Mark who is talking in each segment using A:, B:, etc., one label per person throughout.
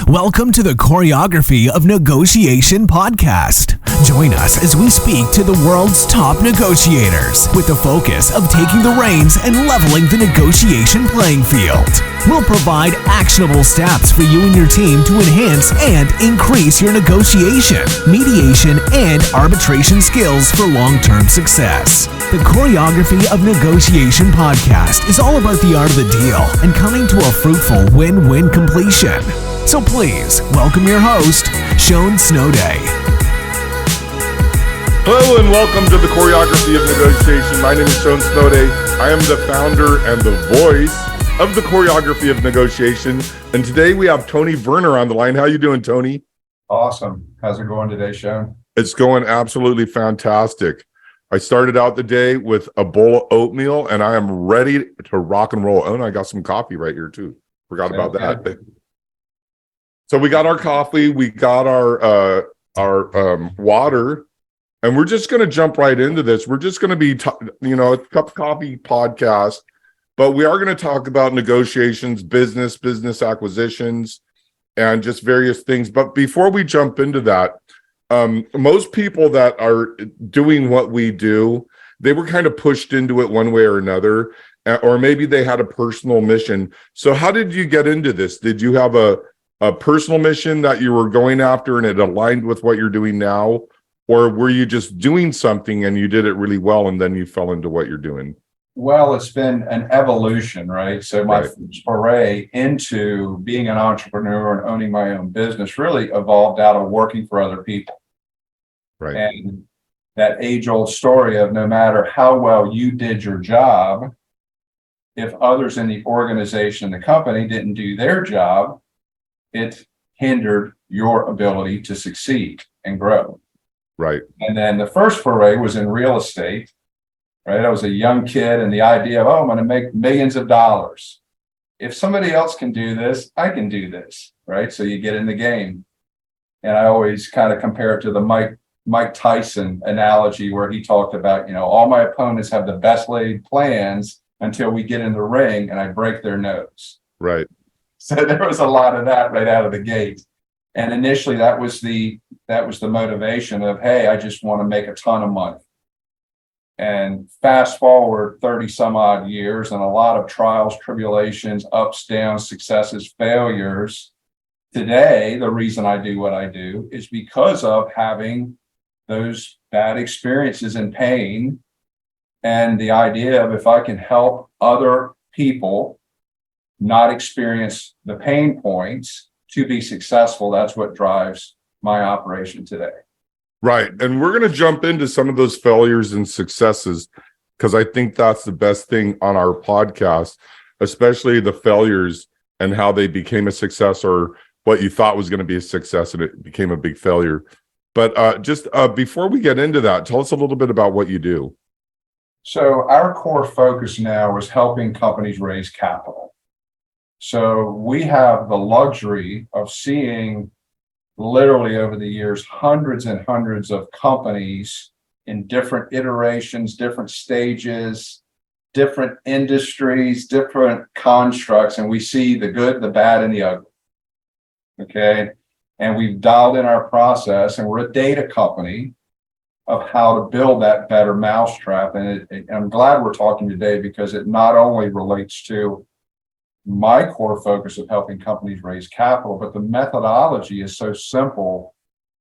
A: Welcome to the Choreography of Negotiation podcast. Join us as we speak to the world's top negotiators with the focus of taking the reins and leveling the negotiation playing field. We'll provide actionable steps for you and your team to enhance and increase your negotiation, mediation, and arbitration skills for long-term success. The Choreography of Negotiation podcast is all about the art of the deal and coming to a fruitful win-win completion. So please, welcome your host, Sean Snowday.
B: Hello and welcome to the Choreography of Negotiation. My name is Sean Snowday. I am the founder and the voice of the Choreography of Negotiation. And today we have Tony Verner on the line. How you doing, Tony?
C: Awesome. How's it going today, Sean?
B: It's going absolutely fantastic. I started out the day with a bowl of oatmeal and I am ready to rock and roll. Oh, and I got some coffee right here too. Forgot about that. So we got our coffee, we got our water, and we're just going to jump right into this. We're just going to be, a cup of coffee podcast, but we are going to talk about negotiations, business acquisitions, and just various things. But before we jump into that, most people that are doing what we do, they were kind of pushed into it one way or another, or maybe they had a personal mission. So how did you get into this? Did you have a personal mission that you were going after and it aligned with what you're doing now? Or were you just doing something and you did it really well and then you fell into what you're doing?
C: Well, it's been an evolution, right? So my foray into being an entrepreneur and owning my own business really evolved out of working for other people.
B: Right.
C: And that age-old story of no matter how well you did your job, if others in the organization, the company didn't do their job, it hindered your ability to succeed and grow.
B: Right.
C: And then the first foray was in real estate, right? I was a young kid and the idea of, I'm going to make millions of dollars. If somebody else can do this, I can do this, right? So you get in the game. And I always kind of compare it to the Mike Tyson analogy where he talked about, all my opponents have the best laid plans until we get in the ring and I break their nose.
B: Right.
C: So there was a lot of that right out of the gate. And initially that was the motivation of, hey, I just want to make a ton of money. And fast forward 30 some odd years and a lot of trials, tribulations, ups, downs, successes, failures. Today, the reason I do what I do is because of having those bad experiences and pain and the idea of if I can help other people not experience the pain points to be successful, that's what drives my operation today.
B: Right. And we're going to jump into some of those failures and successes because I think that's the best thing on our podcast, especially the failures and how they became a success or what you thought was going to be a success and it became a big failure. But just before we get into that, tell us a little bit about what you do.
C: So our core focus now is helping companies raise capital. So we have the luxury of seeing literally over the years, hundreds and hundreds of companies in different iterations, different stages, different industries, different constructs, and we see the good, the bad, and the ugly. Okay. And we've dialed in our process, and we're a data company of how to build that better mousetrap. And I'm glad we're talking today because it not only relates to my core focus of helping companies raise capital, but the methodology is so simple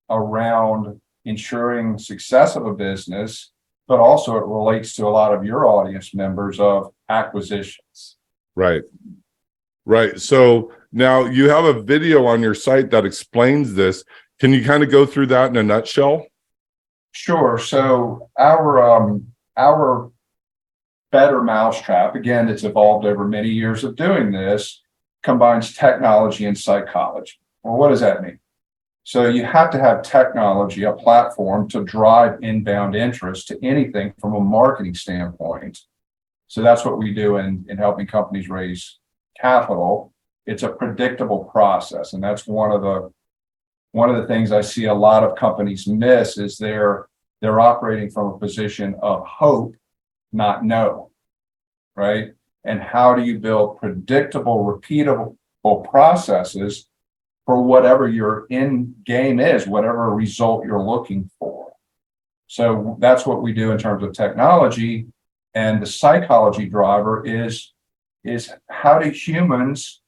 C: around ensuring success of a business, but also it relates to a lot of your audience members of acquisitions.
B: Right. Right. So now you have a video on your site that explains this. Can you kind of go through that in a nutshell?
C: Sure. So our better mousetrap, again, it's evolved over many years of doing this, combines technology and psychology. Well, what does that mean? So you have to have technology, a platform to drive inbound interest to anything from a marketing standpoint. So that's what we do in helping companies raise capital. It's a predictable process. And that's one of the things I see a lot of companies miss is they're operating from a position of hope, not know, right? And how do you build predictable, repeatable processes for whatever your end game is, whatever result you're looking for. So that's what we do in terms of technology. And the psychology driver is how do humans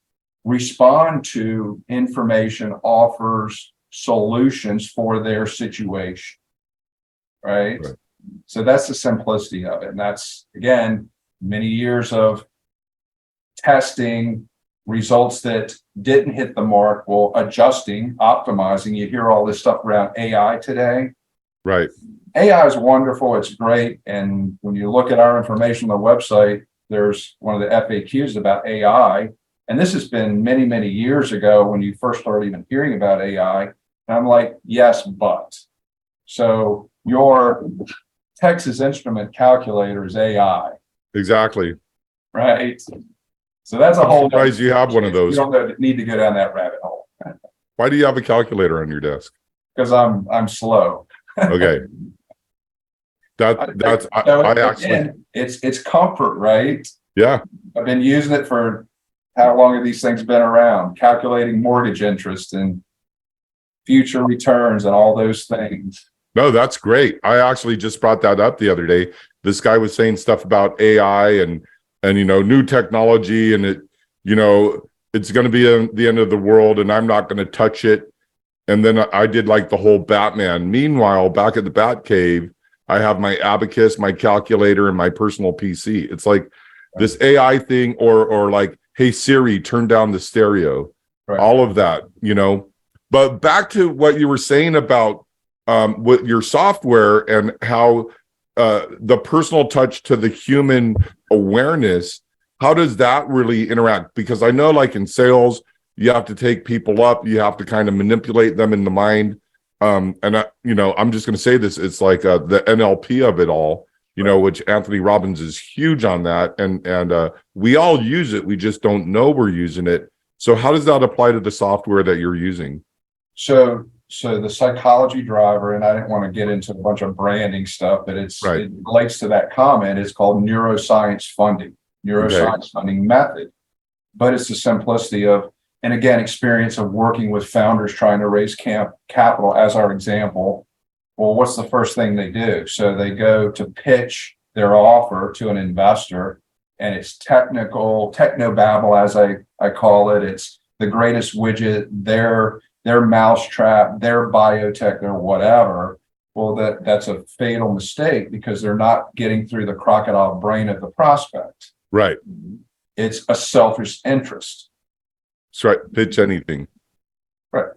C: respond to information, offers, solutions for their situation, right? So that's the simplicity of it. And that's, again, many years of testing, results that didn't hit the mark, well, adjusting, optimizing. You hear all this stuff around AI today.
B: Right.
C: AI is wonderful. It's great. And when you look at our information on the website, there's one of the FAQs about AI. And this has been many, many years ago when you first started even hearing about AI. And I'm like, yes, but. So your Texas Instrument calculator is AI.
B: Exactly.
C: Right. So that's a whole.
B: Surprised you have one of those.
C: You don't need to go down that rabbit hole.
B: Why do you have a calculator on your desk?
C: Because I'm slow.
B: Okay.
C: It's comfort, right?
B: Yeah.
C: I've been using it for how long have these things been around? Calculating mortgage interest and future returns and all those things.
B: No, that's great. I actually just brought that up the other day. This guy was saying stuff about AI and new technology, and it's going to be the end of the world, and I'm not going to touch it. And then I did like the whole Batman. Meanwhile, back at the Bat Cave, I have my abacus, my calculator, and my personal PC. It's like this AI thing, or like, hey Siri, turn down the stereo. Right. All of that, But back to what you were saying about with your software and how the personal touch to the human awareness, how does that really interact? Because I know, like in sales, you have to take people up, you have to kind of manipulate them in the mind. I'm just going to say this, it's like the NLP of it all, which Anthony Robbins is huge on that. And we all use it. We just don't know we're using it. So how does that apply to the software that you're using?
C: So the psychology driver, and I didn't want to get into a bunch of branding stuff, but it relates to that comment. It's called neuroscience funding method. But it's the simplicity of, and again, experience of working with founders trying to raise capital as our example. Well, what's the first thing they do? So they go to pitch their offer to an investor, and it's technobabble, as I call it. It's the greatest widget, their mousetrap, their biotech, their whatever. Well, that's a fatal mistake because they're not getting through the crocodile brain of the prospect.
B: Right.
C: It's a selfish interest.
B: That's right. Pitch anything.
C: Right.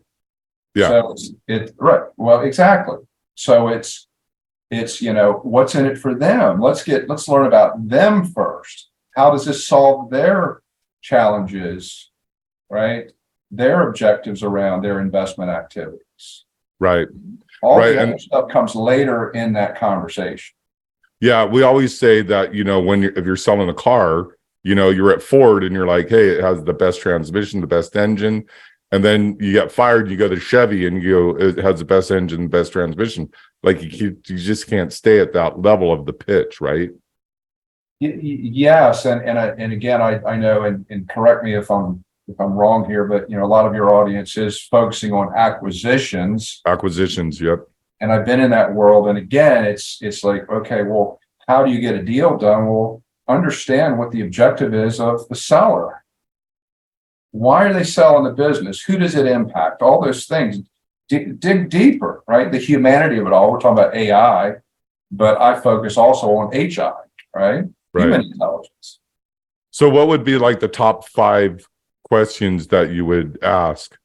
B: Yeah.
C: So it's right. Well, exactly. So it's what's in it for them. Let's learn about them first. How does this solve their challenges, right? Their objectives around their investment activities.
B: Right.
C: All the other stuff comes later in that conversation.
B: Yeah, we always say that, if you're selling a car, you're at Ford and you're like, hey, it has the best transmission, the best engine. And then you get fired, you go to Chevy and you go, it has the best engine, the best transmission. Like you just can't stay at that level of the pitch, right?
C: Yes. And again, I know, and correct me if I'm wrong here, but a lot of your audience is focusing on acquisitions.
B: Acquisitions, yep.
C: And I've been in that world. And again, it's like, okay, well, how do you get a deal done? Well, understand what the objective is of the seller. Why are they selling the business? Who does it impact? All those things. Dig deeper, right? The humanity of it all. We're talking about AI, but I focus also on HI, right? Human intelligence.
B: So what would be like the top 5 questions that you would ask?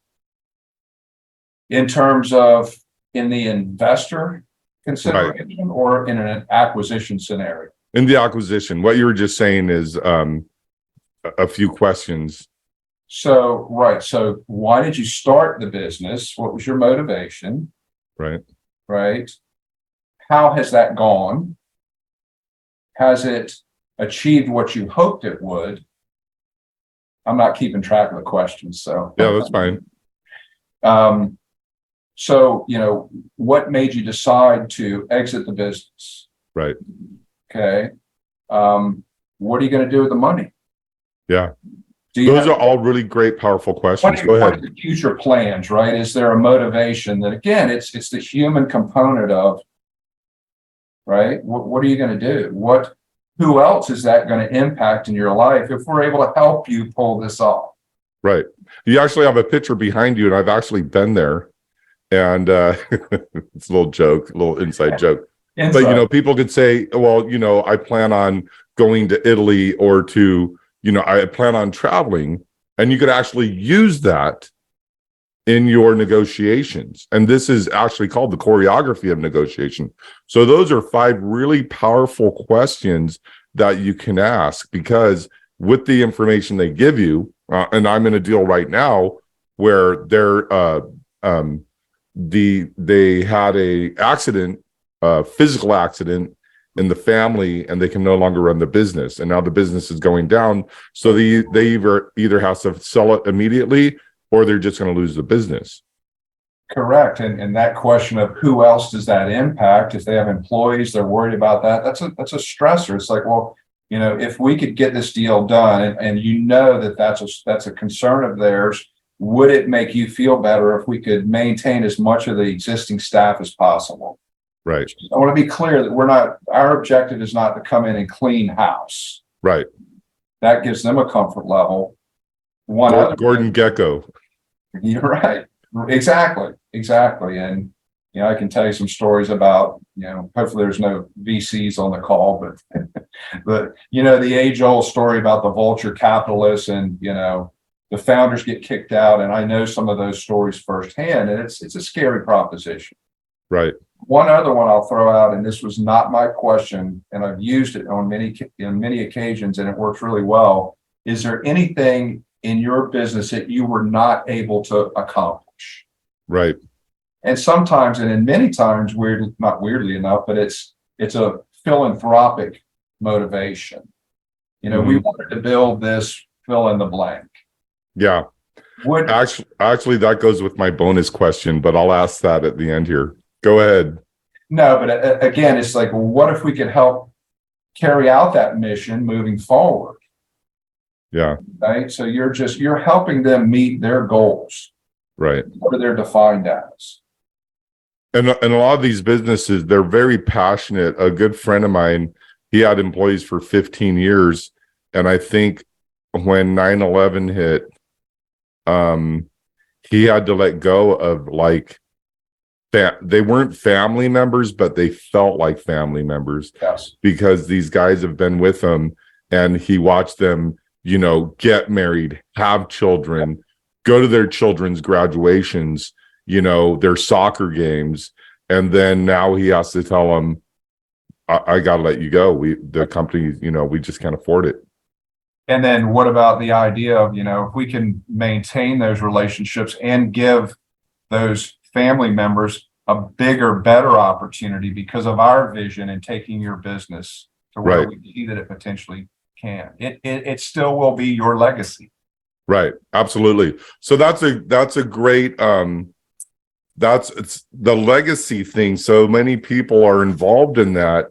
C: In terms of in the investor consideration or in an acquisition scenario?
B: In the acquisition, what you were just saying is a few questions.
C: So why did you start the business? What was your motivation? Right. How has that gone? Has it achieved what you hoped it would? I'm not keeping track of the questions, so.
B: Yeah, that's fine.
C: So, what made you decide to exit the business?
B: Right.
C: Okay. What are you going to do with the money?
B: Yeah. Those are all really great, powerful questions. Go
C: what are
B: ahead.
C: the future plans, right? Is there a motivation that, again, it's the human component of, right? What are you going to do? Who else is that going to impact in your life if we're able to help you pull this off?
B: Right. You actually have a picture behind you, and I've actually been there. And it's a little joke, a little inside joke. But, you know, people could say, well, you know, I plan on going to Italy or to, you know, I plan on traveling. And you could actually use that in your negotiations. And this is actually called the choreography of negotiation. So those are 5 really powerful questions that you can ask, because with the information they give you, and I'm in a deal right now where they had a accident, physical accident in the family, and they can no longer run the business. And now the business is going down. So they either have to sell it immediately, or they're just going to lose the business.
C: Correct. And that question of who else does that impact? If they have employees, they're worried about that. That's a stressor. It's like, well, you know, if we could get this deal done, and you know that's a concern of theirs, would it make you feel better if we could maintain as much of the existing staff as possible?
B: Right.
C: I want to be clear that our objective is not to come in and clean house.
B: Right.
C: That gives them a comfort level.
B: Gordon Gekko.
C: You're right. Exactly. And, you know, I can tell you some stories about, you know, hopefully there's no VCs on the call, but, you know, the age old story about the vulture capitalists, and, you know, the founders get kicked out. And I know some of those stories firsthand, and it's a scary proposition.
B: Right.
C: One other one I'll throw out, and this was not my question, and I've used it on many occasions, and it works really well. Is there anything in your business that you were not able to accomplish?
B: Right.
C: And sometimes, and in many times, not weirdly enough, but it's a philanthropic motivation. You know, we wanted to build this, fill in the blank.
B: Yeah. Actually, that goes with my bonus question, but I'll ask that at the end here. Go ahead.
C: No, but again, it's like, well, what if we could help carry out that mission moving forward?
B: Yeah.
C: Right. So you're helping them meet their goals.
B: Right.
C: What are they defined as?
B: And a lot of these businesses, they're very passionate. A good friend of mine, he had employees for 15 years. And I think when 9/11 hit, he had to let go of, like, they weren't family members, but they felt like family members.
C: Yes.
B: Because these guys have been with him, and he watched them, you know, get married, have children, go to their children's graduations, you know, their soccer games. And then now he has to tell them, I got to let you go. The company, you know, we just can't afford it.
C: And then what about the idea of, you know, if we can maintain those relationships and give those family members a bigger, better opportunity because of our vision in taking your business to where
B: Right.
C: we see that it potentially can. It still will be your legacy.
B: Right. Absolutely. So that's a great it's the legacy thing. So many people are involved in that.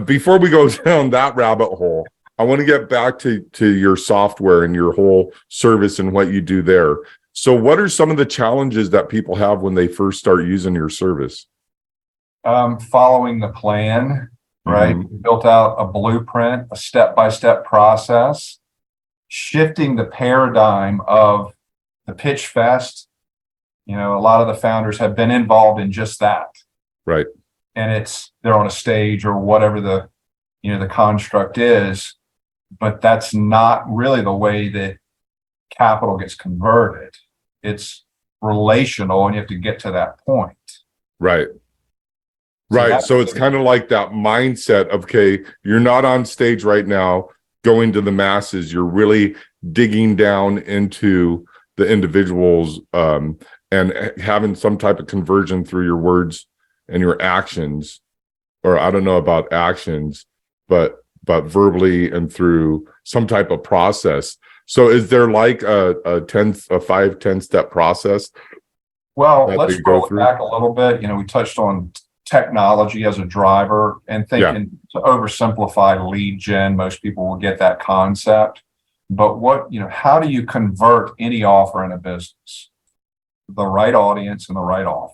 B: Before we go down that rabbit hole, I want to get back to your software and your whole service and what you do there. So what are some of the challenges that people have when they first start using your service?
C: Following the plan, right?
B: Mm-hmm.
C: Built out a blueprint, a step-by-step process, shifting the paradigm of the pitch fest. You know, a lot of the founders have been involved in just that.
B: Right.
C: And they're on a stage or whatever the construct is, but that's not really the way that capital gets converted. It's relational, and you have to get to that point.
B: Right. Right. So it's kind of like that mindset of, okay, you're not on stage right now going to the masses. You're really digging down into the individuals, and having some type of conversion through your words and your actions, or I don't know about actions, but verbally and through some type of process. So is there like a 5-10 step process?
C: Well, let's roll it back a little bit. You know, we touched on technology as a driver and thinking to oversimplify lead gen. Most people will get that concept. But how do you convert any offer in a business? The right audience and the right offer.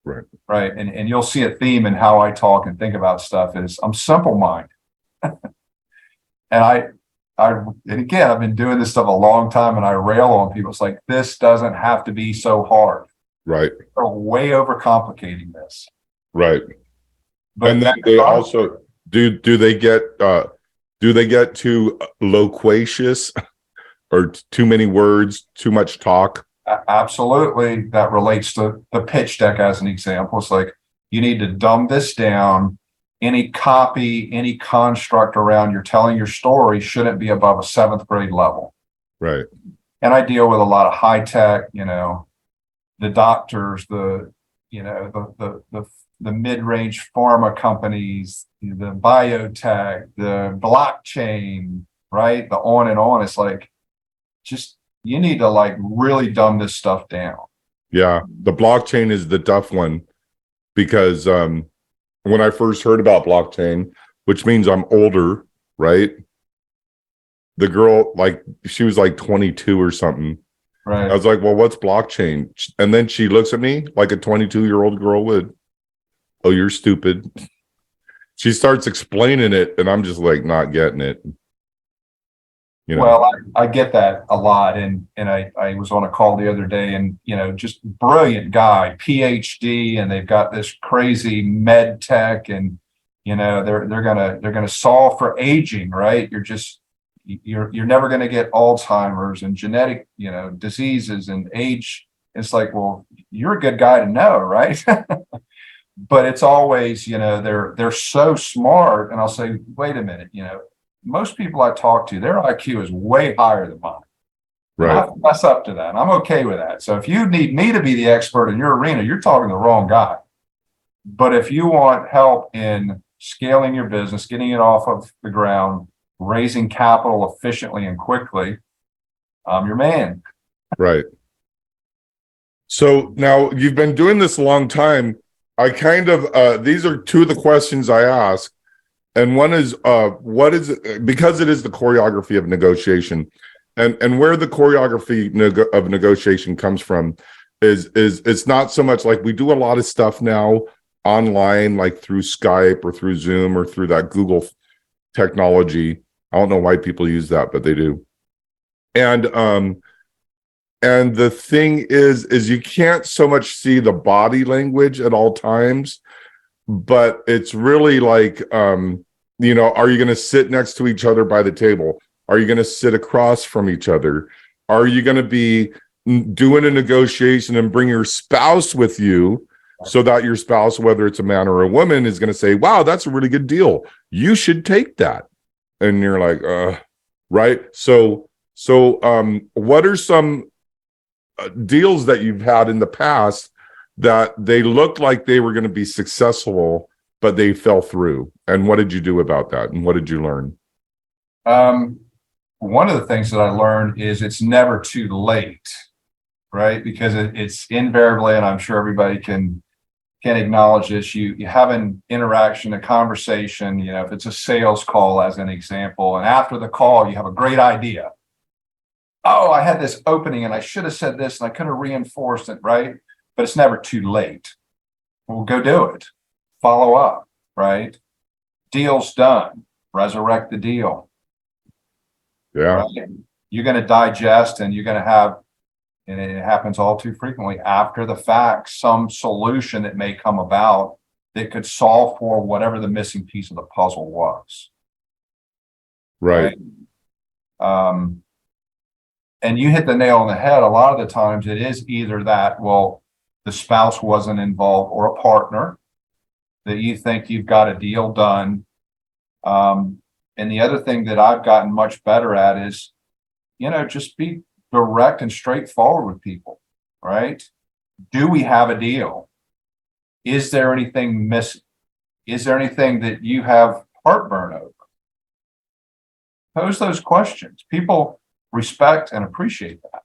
B: Right.
C: Right. And you'll see a theme in how I talk and think about stuff is I'm simple minded. And and again, I've been doing this stuff a long time and I rail on people. It's like, this doesn't have to be so hard.
B: Right.
C: They're way overcomplicating this.
B: Right.
C: But
B: and then they also do they get too loquacious or too many words, too much talk?
C: Absolutely. That relates to the pitch deck as an example. It's like, you need to dumb this down. Any copy, any construct around you're telling your story shouldn't be above a 7th grade level.
B: Right.
C: And I deal with a lot of high tech, the doctors, the mid-range pharma companies, the biotech, the blockchain, right? The on and on. It's like, you need to like really dumb this stuff down.
B: Yeah. The blockchain is the tough one because when I first heard about blockchain, which means I'm older, right? The girl, she was like 22 or something.
C: Right.
B: I was like, well, what's blockchain? And then she looks at me like a 22-year-old girl would. Oh, you're stupid. She starts explaining it, and I'm just like not getting it.
C: Well, I get that a lot. And I was on a call the other day and, just brilliant guy, PhD, and they've got this crazy med tech and, they're going to solve for aging, right? You're never going to get Alzheimer's and genetic, diseases and age. It's like, well, you're a good guy to know, right? But it's always, they're so smart. And I'll say, wait a minute, most people I talk to, their IQ is way higher than mine.
B: Right.
C: I mess up to that. I'm okay with that. So if you need me to be the expert in your arena, you're talking to the wrong guy. But if you want help in scaling your business, getting it off of the ground, raising capital efficiently and quickly, I'm your man.
B: Right. So now you've been doing this a long time. I kind of, these are two of the questions I ask. And one is, what is it? Because it is the choreography of negotiation, and where the choreography of negotiation comes from is it's not so much like we do a lot of stuff now online, like through Skype or through Zoom or through that Google technology. I don't know why people use that, but they do. And the thing is you can't so much see the body language at all times. But it's really like, are you going to sit next to each other by the table? Are you going to sit across from each other? Are you going to be doing a negotiation and bring your spouse with you so that your spouse, whether it's a man or a woman, is going to say, wow, that's a really good deal. You should take that. And you're like, right. So what are some deals that you've had in the past that they looked like they were going to be successful, but they fell through? And what did you do about that? And what did you learn?
C: One of the things that I learned is it's never too late, right? Because it's invariably, and I'm sure everybody can acknowledge this, you have an interaction, a conversation, if it's a sales call as an example, and after the call, you have a great idea. Oh, I had this opening and I should have said this and I could have reinforced it, right? But it's never too late. We'll go do it. Follow up, right? Deal's done. Resurrect the deal.
B: Yeah.
C: Right? You're going to digest and you're going to have, and it happens all too frequently after the fact, some solution that may come about that could solve for whatever the missing piece of the puzzle was.
B: Right.
C: And you hit the nail on the head. A lot of the times it is either that, well, the spouse wasn't involved or a partner that you think you've got a deal done. And the other thing that I've gotten much better at is, just be direct and straightforward with people, right? Do we have a deal? Is there anything missing? Is there anything that you have heartburn over? Pose those questions. People respect and appreciate that.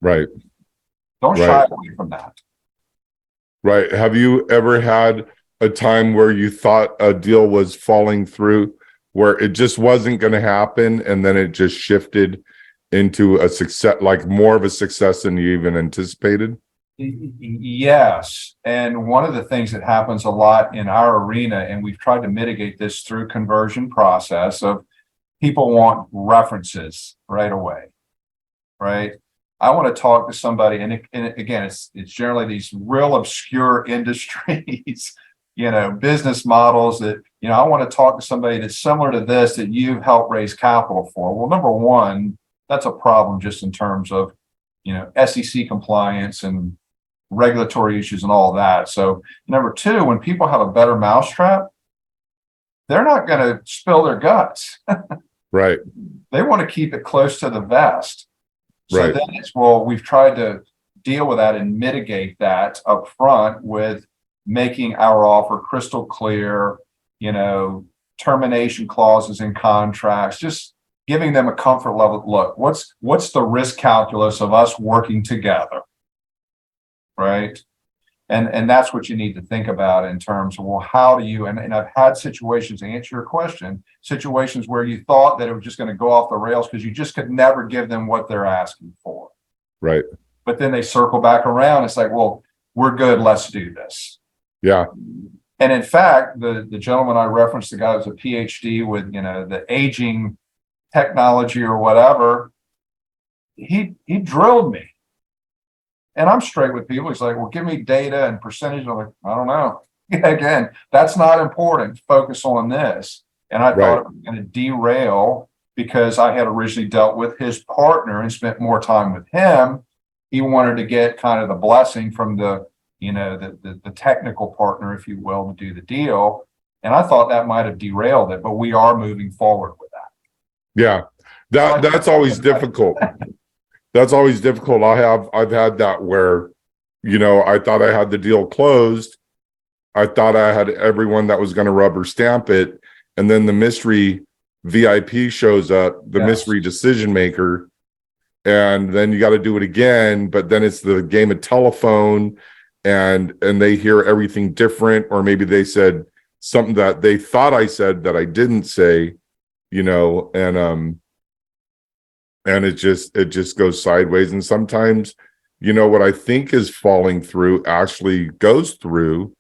B: Right.
C: Don't shy away from that.
B: Right. Have you ever had a time where you thought a deal was falling through, where it just wasn't going to happen, and then it just shifted into a success, like more of a success than you even anticipated?
C: Yes. And one of the things that happens a lot in our arena, and we've tried to mitigate this through conversion process of people want references right away, right? I want to talk to somebody, and again, it's generally these real obscure industries, business models that, I want to talk to somebody that's similar to this that you've helped raise capital for. Well, number one, that's a problem just in terms of, SEC compliance and regulatory issues and all that. So number two, when people have a better mousetrap, they're not going to spill their guts.
B: Right.
C: They want to keep it close to the vest. So
B: Right.
C: then it's, well, we've tried to deal with that and mitigate that up front with making our offer crystal clear, termination clauses in contracts, just giving them a comfort level. Look, what's the risk calculus of us working together? Right. And that's what you need to think about in terms of, well, how do you, and I've had situations, to answer your question, situations where you thought that it was just going to go off the rails because you just could never give them what they're asking for.
B: Right.
C: But then they circle back around. It's like, well, we're good. Let's do this.
B: Yeah.
C: And in fact, the gentleman I referenced, the guy who's a PhD with, the aging technology or whatever, he drilled me. And I'm straight with people. He's like, well, give me data and percentage. I'm like, I don't know. Again, that's not important. Focus on this. And I thought it was going to derail because I had originally dealt with his partner and spent more time with him. He wanted to get kind of the blessing from the technical partner, if you will, to do the deal. And I thought that might have derailed it, but we are moving forward with that.
B: Yeah. That's always difficult. That's always difficult. I've had that where, I thought I had the deal closed. I thought I had everyone that was going to rubber stamp it. And then the mystery VIP shows up, the mystery decision maker. And then you got to do it again. But then it's the game of telephone and they hear everything different. Or maybe they said something that they thought I said that I didn't say, and it just goes sideways. And sometimes, what I think is falling through actually goes through.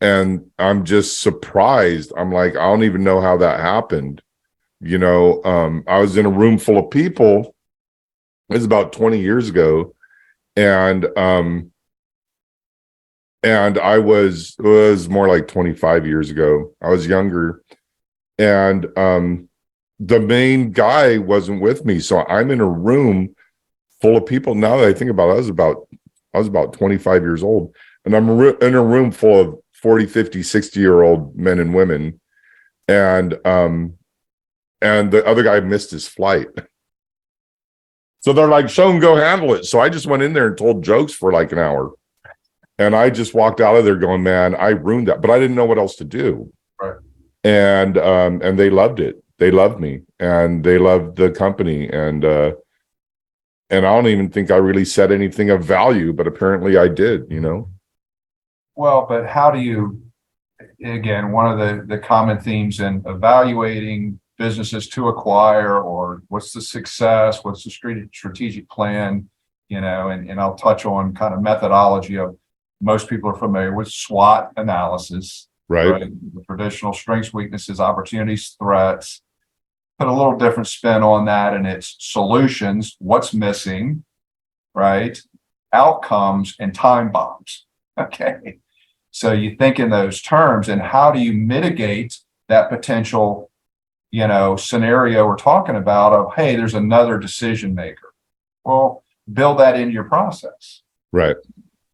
B: And I'm just surprised. I'm like, I don't even know how that happened. I was in a room full of people. It was about 20 years ago. And I was, it was more like 25 years ago. I was younger. And the main guy wasn't with me. So I'm in a room full of people. Now that I think about it, I was about 25 years old. And I'm in a room full of 40, 50, 60-year-old men and women. And the other guy missed his flight. So they're like, show him, go handle it. So I just went in there and told jokes for like an hour. And I just walked out of there going, man, I ruined that. But I didn't know what else to do.
C: Right.
B: And they loved it. They loved me and they loved the company. And I don't even think I really said anything of value, but apparently I did,
C: Well, but how do you, again, one of the common themes in evaluating businesses to acquire, or what's the success, what's the strategic plan, and I'll touch on kind of methodology of, most people are familiar with SWOT analysis, right? The traditional strengths, weaknesses, opportunities, threats. Put a little different spin on that, and it's solutions, what's missing, right? Outcomes and time bombs. Okay. So you think in those terms, and how do you mitigate that potential, scenario we're talking about of, hey, there's another decision maker. Well, build that into your process.
B: Right.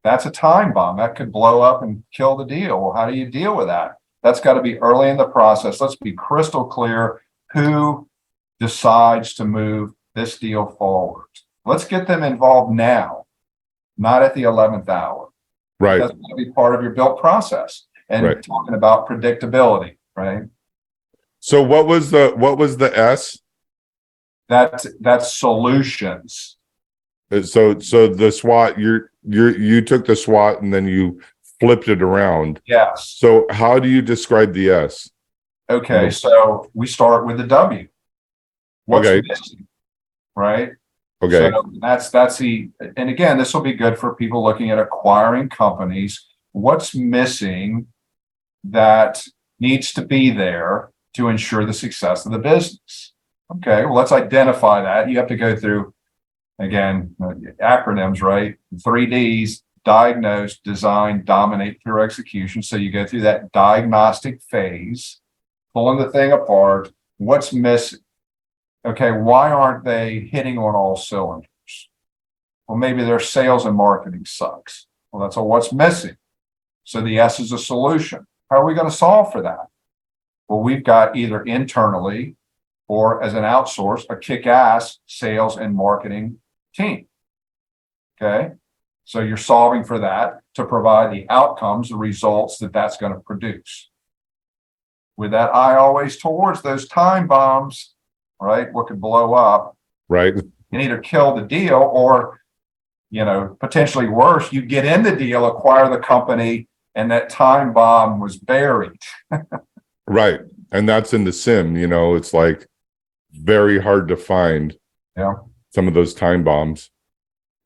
C: That's a time bomb that could blow up and kill the deal. Well, how do you deal with that? That's got to be early in the process. Let's be crystal clear who decides to move this deal forward. Let's get them involved now, not at the 11th hour.
B: Right.
C: That's going to be part of your built process. And talking about predictability, right?
B: So what was the S?
C: That's solutions.
B: So the SWOT, you took the SWOT and then you flipped it around.
C: Yes.
B: So how do you describe the S?
C: Okay. So we start with the W. What's
B: Okay.
C: missing, right?
B: Okay.
C: So that's the, and again, this will be good for people looking at acquiring companies. What's missing that needs to be there to ensure the success of the business? Okay, well, let's identify that. You have to go through, again, acronyms, right? 3Ds: diagnose, design, dominate through execution. So you go through that diagnostic phase, pulling the thing apart. What's missing? Okay, why aren't they hitting on all cylinders? Well, maybe their sales and marketing sucks. Well, that's what's missing. So the S is a solution. How are we going to solve for that? Well, we've got either internally or as an outsource, a kick-ass sales and marketing team. Okay, so you're solving for that to provide the outcomes, the results that that's going to produce. With that eye always towards those time bombs, right? What could blow up,
B: Right.
C: and either kill the deal or, potentially worse, you get in the deal, acquire the company, and that time bomb was buried.
B: Right. And that's in the sim, it's like very hard to find some of those time bombs.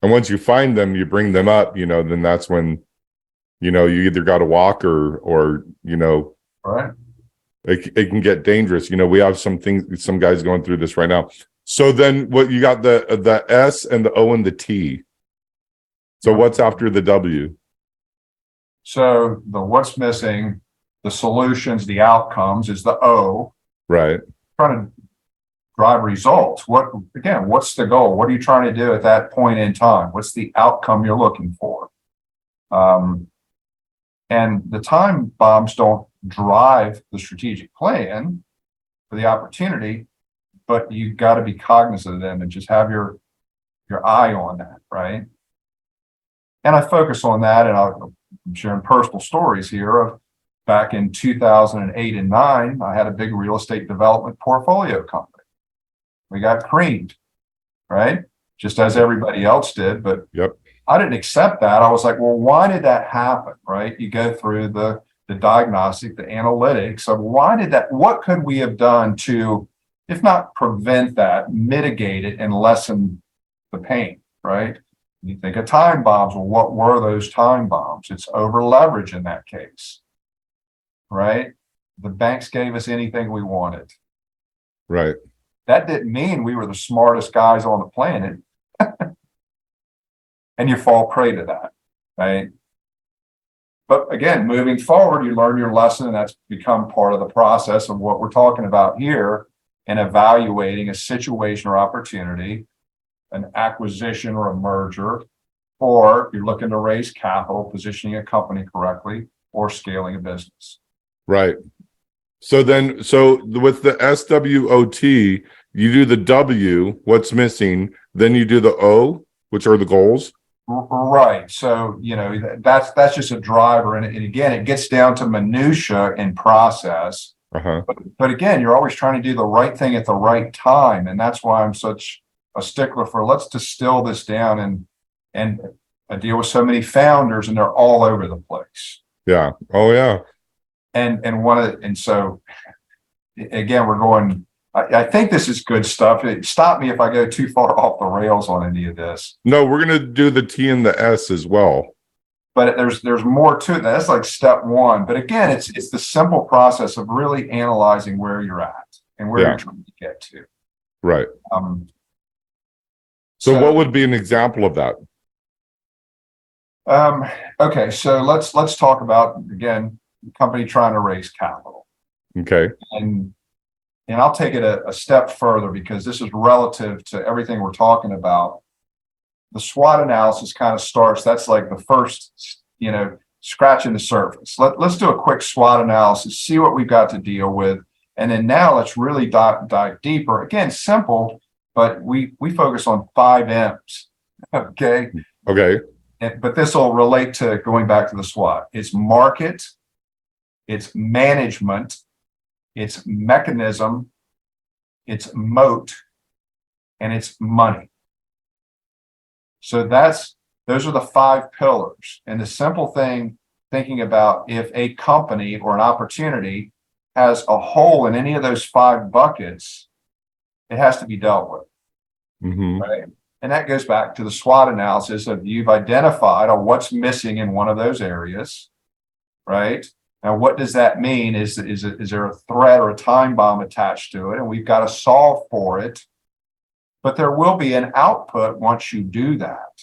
B: And once you find them, you bring them up, then that's when, you either got to walk or,
C: Right.
B: it can get dangerous. We have some guys going through this right now. So then what you got the S and the O and the T. So what's after the W?
C: So the what's missing, the solutions, the outcomes is the O.
B: Right.
C: Trying to drive results. What's the goal? What are you trying to do at that point in time? What's the outcome you're looking for? And the time bombs don't drive the strategic plan for the opportunity, but you've got to be cognizant of them and just have your eye on that, right? And I focus on that, and I'm sharing personal stories here of back in 2008 and 9, I had a big real estate development portfolio company. We got creamed, right? Just as everybody else did, but
B: Yep.
C: I didn't accept that. I was like, well, why did that happen, right? You go through the diagnostic, the analytics of why did that, what could we have done to, if not prevent that, mitigate it and lessen the pain, right? You think of time bombs. Well, what were those time bombs? It's over leverage in that case, right? The banks gave us anything we wanted.
B: Right.
C: That didn't mean we were the smartest guys on the planet. And you fall prey to that, right? But again, moving forward, you learn your lesson, and that's become part of the process of what we're talking about here and evaluating a situation or opportunity, an acquisition or a merger, or you're looking to raise capital, positioning a company correctly, or scaling a business.
B: Right. So with the SWOT, you do the W, what's missing, then you do the O, which are the goals.
C: Right. So, that's just a driver. And again, it gets down to minutia and process. But again, you're always trying to do the right thing at the right time. And that's why I'm such a stickler for let's distill this down. And I deal with so many founders and they're all over the place.
B: Yeah. Oh, yeah.
C: And so again, we're going, I think this is good stuff. Stop me if I go too far off the rails on any of this.
B: No, we're going to do the T and the S as well.
C: But there's more to it. That's like step one. But again, it's the simple process of really analyzing where you're at and where you're trying to get to.
B: Right. So what would be an example of that?
C: Okay, so let's talk about, again, the company trying to raise capital.
B: Okay.
C: And I'll take it a step further because this is relative to everything we're talking about. The SWOT analysis kind of starts, that's like the first, scratching the surface. Let's do a quick SWOT analysis, see what we've got to deal with. And then now let's really dive deeper. Again, simple, but we focus on 5 M's. Okay.
B: Okay.
C: But this will relate to going back to the SWOT. It's market, it's management, it's mechanism, it's moat, and it's money. So those are the 5 pillars. And the simple thing thinking about if a company or an opportunity has a hole in any of those 5 buckets, it has to be dealt with.
B: Mm-hmm.
C: Right. And that goes back to the SWOT analysis of you've identified what's missing in one of those areas. Right. Now, what does that mean? Is there a threat or a time bomb attached to it? And we've got to solve for it. But there will be an output once you do that.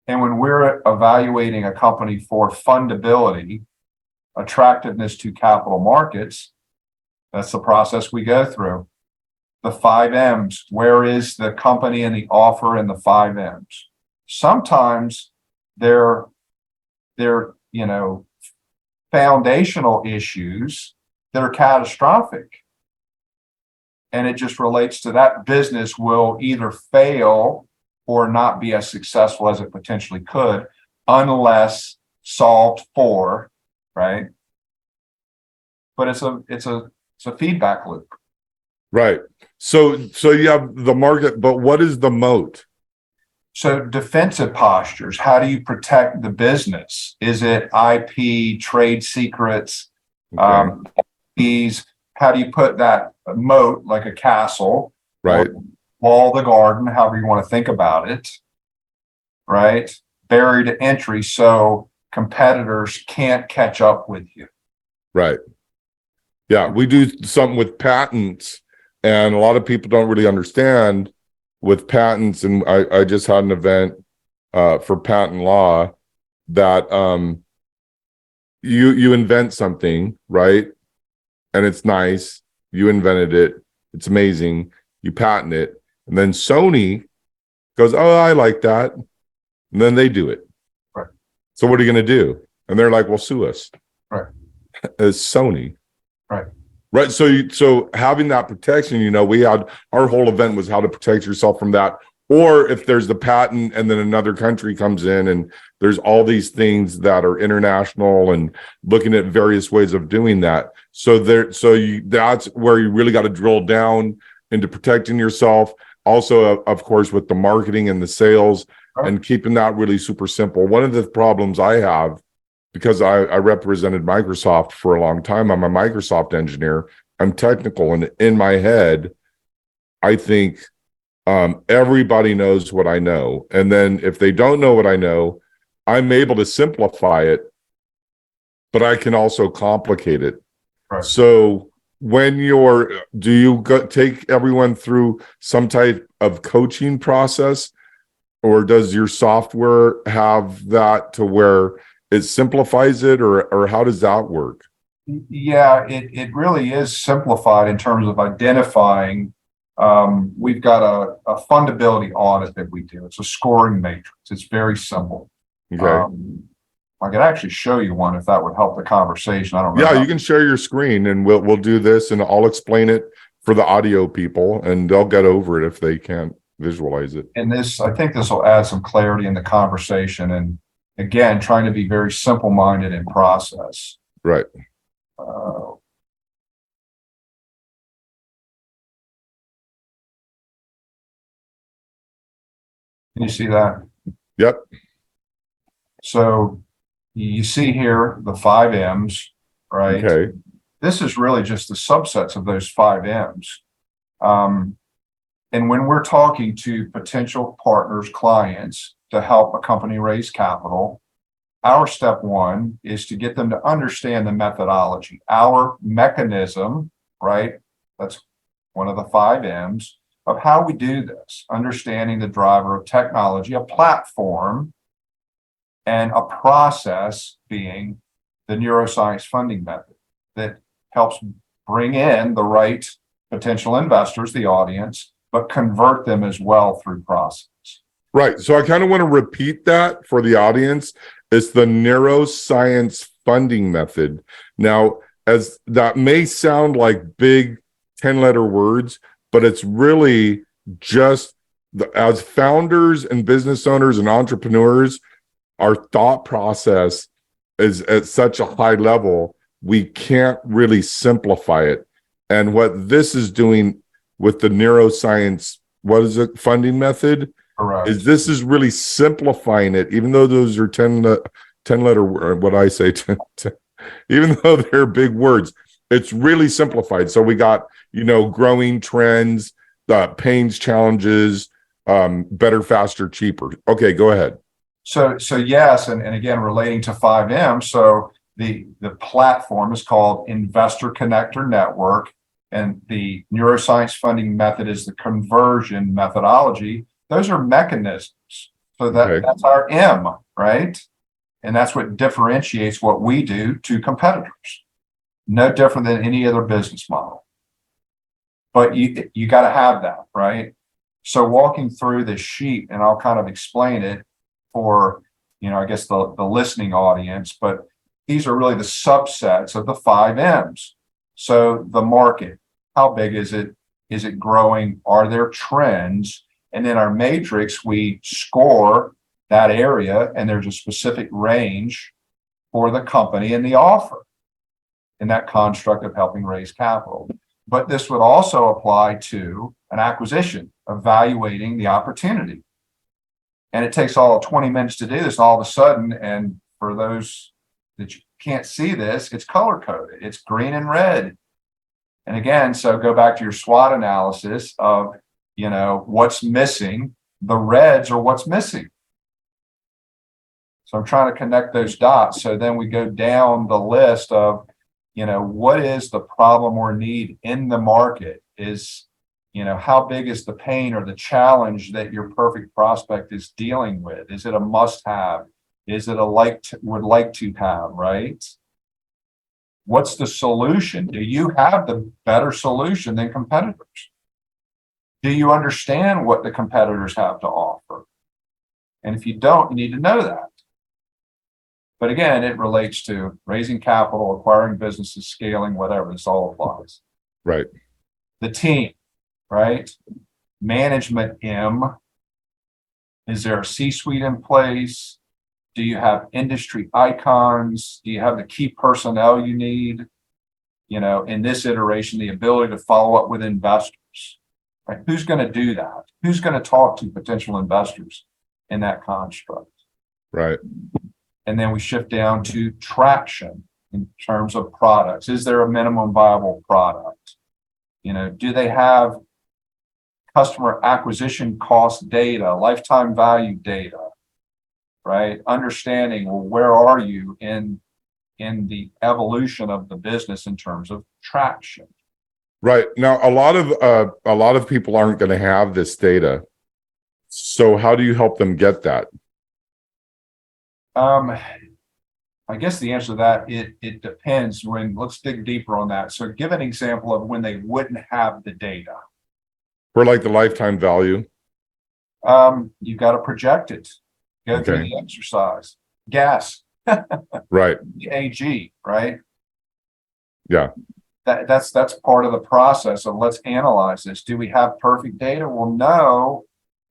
C: And when we're evaluating a company for fundability, attractiveness to capital markets, that's the process we go through. The 5 M's, where is the company and the offer and the 5 M's? Sometimes they're foundational issues that are catastrophic. And it just relates to that business will either fail or not be as successful as it potentially could unless solved for, right? But it's a feedback loop.
B: Right. So you have the market, but what is the moat?
C: So defensive postures, how do you protect the business? Is it IP, trade secrets, fees? How do you put that moat like a castle,
B: right?
C: Wall the garden, however you want to think about it, right? Barrier to entry so competitors can't catch up with you.
B: Right. Yeah, we do something with patents, and a lot of people don't really understand with patents. And I just had an event for patent law that you invent something, right? And it's nice. You invented it. It's amazing. You patent it. And then Sony goes, oh, I like that. And then they do it.
C: Right.
B: So what are you going to do? And they're like, well, sue us.
C: Right.
B: As Sony.
C: Right.
B: Right. So having that protection, we had our whole event was how to protect yourself from that. Or if there's the patent and then another country comes in and there's all these things that are international and looking at various ways of doing that. That's where you really got to drill down into protecting yourself. Also, of course, with the marketing and the sales and keeping that really super simple. One of the problems I have, because I represented Microsoft for a long time, I'm a Microsoft engineer. I'm technical, and in my head, I think everybody knows what I know. And then if they don't know what I know, I'm able to simplify it, but I can also complicate it.
C: Right.
B: So do you take everyone through some type of coaching process, or does your software have that to where it simplifies it, or how does that work?
C: Yeah, it really is simplified in terms of identifying. We've got a fundability audit that we do. It's a scoring matrix. It's very simple.
B: Okay.
C: I could actually show you one if that would help the conversation. I don't know.
B: Yeah, you can share your screen, and we'll do this, and I'll explain it for the audio people, and they'll get over it if they can't visualize it.
C: And I think this will add some clarity in the conversation. And again, trying to be very simple-minded in process.
B: Right.
C: Can you see that?
B: Yep.
C: So you see here the 5 M's, right?
B: Okay.
C: This is really just the subsets of those 5 M's. And when we're talking to potential partners, clients to help a company raise capital, our step 1 is to get them to understand the methodology, our mechanism, right? That's one of the 5 M's of how we do this, understanding the driver of technology, a platform, and a process being the neuroscience funding method that helps bring in the right potential investors, the audience, but convert them as well through process.
B: Right. So I kind of want to repeat that for the audience. It's the neuroscience funding method. Now, as that may sound like big 10-letter words, but it's really just as founders and business owners and entrepreneurs, our thought process is at such a high level, we can't really simplify it. And what this is doing with the neuroscience, funding method,
C: Correct.
B: is this is really simplifying it, even though those are 10-letter what I say even though they're big words, it's really simplified. So we got, growing trends, pains, challenges, better, faster, cheaper. Okay, go ahead.
C: So yes, and again, relating to 5M, so the platform is called Investor Connector Network, and the neuroscience funding method is the conversion methodology. Those are mechanisms. So that's our M, right? And that's what differentiates what we do to competitors. No different than any other business model. But you got to have that, right? So walking through this sheet, and I'll kind of explain it for, I guess the listening audience, but these are really the subsets of the 5 M's. So the market, how big is it? Is it growing? Are there trends? And then our matrix, we score that area, and there's a specific range for the company and the offer in that construct of helping raise capital. But this would also apply to an acquisition, evaluating the opportunity. And it takes all of 20 minutes to do this all of a sudden. And for those that you can't see this, it's color coded. It's green and red. And again, so go back to your SWOT analysis of, what's missing. The reds are what's missing. So I'm trying to connect those dots. So then we go down the list of, what is the problem or need in the market? Is, how big is the pain or the challenge that your perfect prospect is dealing with? Is it a must-have? Is it a would like to have, right? What's the solution? Do you have the better solution than competitors? Do you understand what the competitors have to offer? And if you don't, you need to know that. But again, it relates to raising capital, acquiring businesses, scaling, whatever. This all applies.
B: Right.
C: The team, right? Management M. Is there a C-suite in place? Do you have industry icons? Do you have the key personnel you need? In this iteration, the ability to follow up with investors. Right? Who's going to do that? Who's going to talk to potential investors in that construct?
B: Right.
C: And then we shift down to traction in terms of products. Is there a minimum viable product? Do they have customer acquisition cost data, lifetime value data, right? Understanding, well, where are you in the evolution of the business in terms of traction?
B: Right. Now, a lot of people aren't going to have this data. So how do you help them get that?
C: I guess the answer to that, it depends. Let's dig deeper on that. So give an example of when they wouldn't have the data.
B: For like the lifetime value?
C: You've got to project it. Go through the exercise. Gas.
B: Right.
C: AG, right?
B: Yeah.
C: That's part of the process of let's analyze this. Do we have perfect data? Well, no.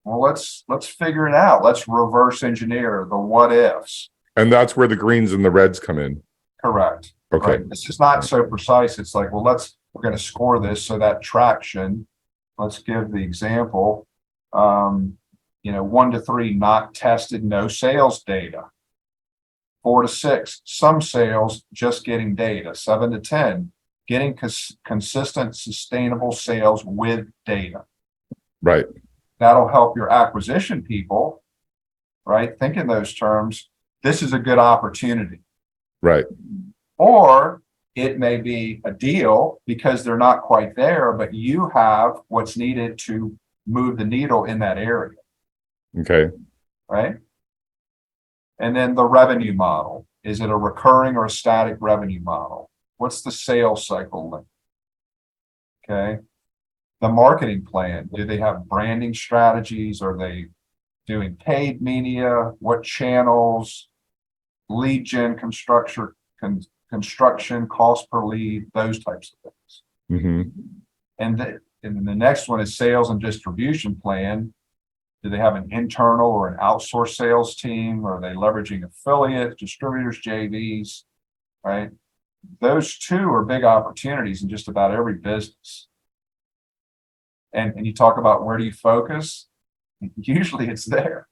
C: Well, let's figure it out. Let's reverse engineer the what ifs.
B: And that's where the greens and the reds come in.
C: Correct.
B: Okay.
C: Right? This is not so precise. It's like, well, we're going to score this. So that traction, let's give the example. 1 to 3, not tested, no sales data. 4 to 6, some sales, just getting data. 7 to 10, getting consistent, sustainable sales with data.
B: Right.
C: That'll help your acquisition people, right? Think in those terms. This is a good opportunity.
B: Right.
C: Or it may be a deal because they're not quite there, but you have what's needed to move the needle in that area.
B: Okay.
C: Right. And then the revenue model. Is it a recurring or a static revenue model? What's the sales cycle length? Okay. The marketing plan. Do they have branding strategies? Are they doing paid media? What channels? Lead gen, construction, cost per lead, those types of things.
B: Mm-hmm.
C: And then the next one is sales and distribution plan. Do they have an internal or an outsourced sales team? Are they leveraging affiliates, distributors, JVs? Right? Those two are big opportunities in just about every business. And you talk about where do you focus? Usually it's there.